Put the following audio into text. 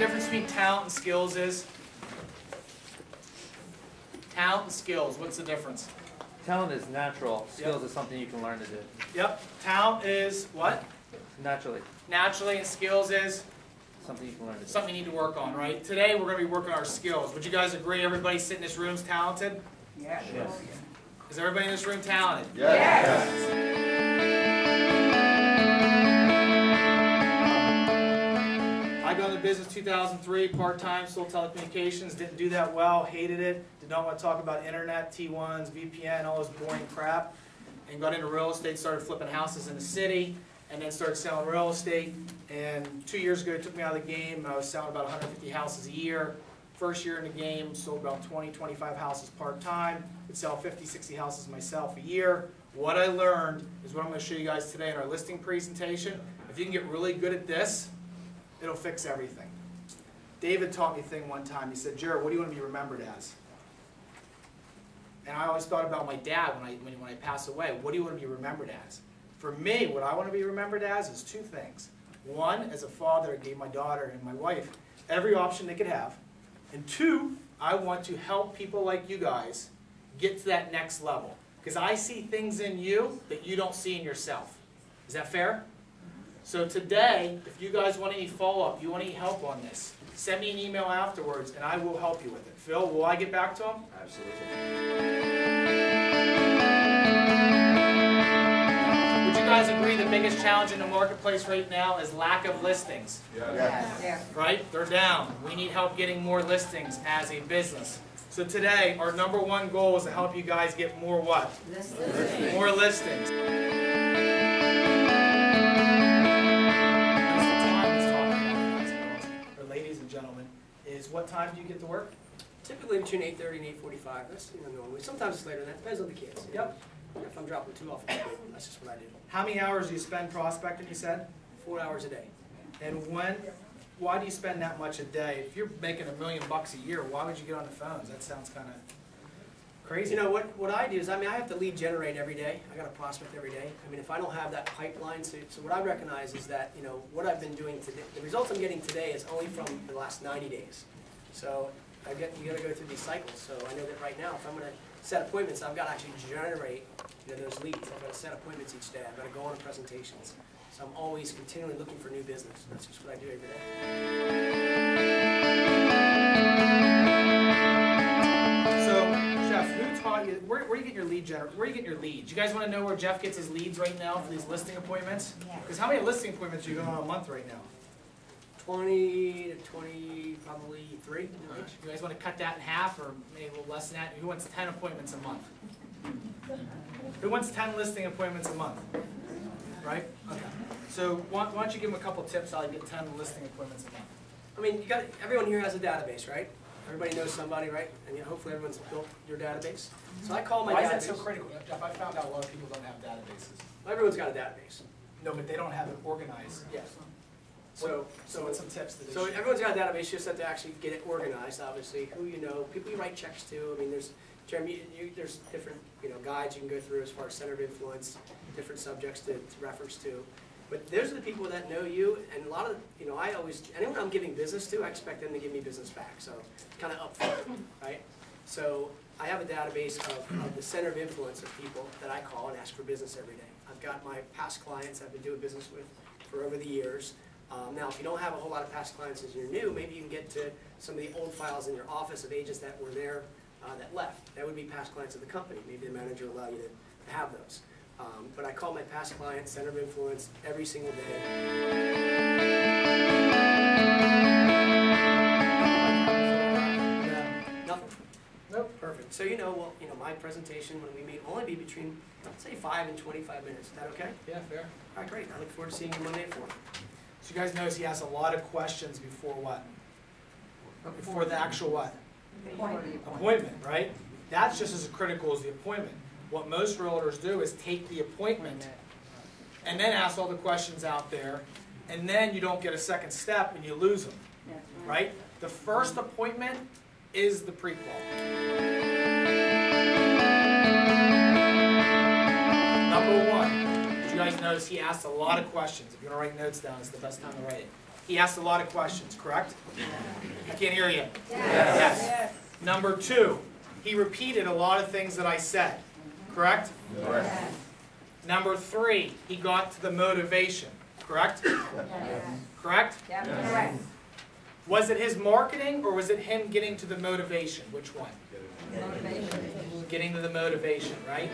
difference between talent and skills is? Talent and skills, what's the difference? Talent is natural. Skills is something you can learn to do. Yep. Talent is what? Naturally. Naturally, and skills is? Something you can learn to do. Something you need to work on, right? Today we're going to be working on our skills. Would you guys agree everybody sitting in this room is talented? Yes. Yes. Is everybody in this room talented? Yes. I got into business 2003, part-time, sold telecommunications, didn't do that well, hated it, did not want to talk about internet, T1s, VPN, all this boring crap, and got into real estate, started flipping houses in the city, and then started selling real estate, and 2 years ago it took me out of the game. I was selling about 150 houses a year. First year in the game, sold about 20, 25 houses part-time, would sell 50, 60 houses myself a year. What I learned is what I'm going to show you guys today in our listing presentation. If you can get really good at this, it'll fix everything. David taught me a thing one time. He said, Jared, what do you want to be remembered as? And I always thought about my dad when I pass away. What do you want to be remembered as? For me, what I want to be remembered as is two things. One, as a father, I gave my daughter and my wife every option they could have. And two, I want to help people like you guys get to that next level. Because I see things in you that you don't see in yourself. Is that fair? So today, if you guys want any follow-up, you want any help on this, send me an email afterwards and I will help you with it. Phil, will I get back to him? Absolutely. Would you guys agree the biggest challenge in the marketplace right now is lack of listings? Yes. Yes. Right? They're down. We need help getting more listings as a business. So today, our #1 goal is to help you guys get more what? Listings. More listings. Ladies and gentlemen, is what time do you get to work? Typically between 8:30 and 8:45. That's normally. Sometimes it's later than that. Depends on the kids. Yep. If I'm dropping too often, that's just what I do. How many hours do you spend prospecting, you said? 4 hours a day. And why do you spend that much a day? If you're making $1 million a year, why would you get on the phones? That sounds kind of crazy. You know, what I do is, I have to lead generate every day. I got to prospect every day. I mean, if I don't have that pipeline, so what I recognize is that, what I've been doing today, the results I'm getting today is only from the last 90 days. So you got to go through these cycles. So I know that right now, if I'm going to set appointments, I've got to actually generate those leads. I've got to set appointments each day. I've got to go on to presentations. So I'm always continually looking for new business. That's just what I do every day. So, Jeff, who taught you? Where do you get your lead Where do you get your leads? You guys want to know where Jeff gets his leads right now for these listing appointments? Because how many listing appointments are you going on a month right now? 20 to 20, probably 3. You guys want to cut that in half, or maybe a little less than that? Who wants 10 appointments a month? Who wants 10 listing appointments a month? Right? Okay. So why don't you give them a couple tips how to get 10 listing appointments a month? I mean, everyone here has a database, right? Everybody knows somebody, right? And hopefully everyone's built your database. So I call my database. Why is that so critical, Jeff? I found out a lot of people don't have databases. Well, everyone's got a database. No, but they don't have it organized. Yes. So what's some tips that So everyone's got a database, you just have to actually get it organized, obviously. Who you know, people you write checks to. I mean, there's, Jeremy, there's different guides you can go through as far as center of influence, different subjects to reference to. But those are the people that know you, and a lot of, anyone I'm giving business to, I expect them to give me business back. So kind of upfront, right? So I have a database of the center of influence of people that I call and ask for business every day. I've got my past clients I've been doing business with for over the years. Now, if you don't have a whole lot of past clients as you're new, maybe you can get to some of the old files in your office of agents that were there that left. That would be past clients of the company. Maybe the manager will allow you to have those. But I call my past clients center of influence every single day. Nothing. Nope. Perfect. So my presentation when we meet will only be between, say, 5 and 25 minutes. Is that okay? Yeah, fair. All right, great. I look forward to seeing you Monday at 4. So you guys notice he asks a lot of questions before what? Before the actual what? Appointment, right? That's just as critical as the appointment. What most realtors do is take the appointment and then ask all the questions out there, and then you don't get a second step and you lose them, right? The first appointment is the prequal. #1. Did you guys notice he asked a lot of questions? If you want to write notes down, it's the best time to write it. He asked a lot of questions, correct? I can't hear you. Yes. Number 2, he repeated a lot of things that I said, correct? Yes. Number 3, he got to the motivation, correct? Correct? Yep. Correct. Was it his marketing or was it him getting to the motivation? Which one? Motivation. Getting to the motivation, right?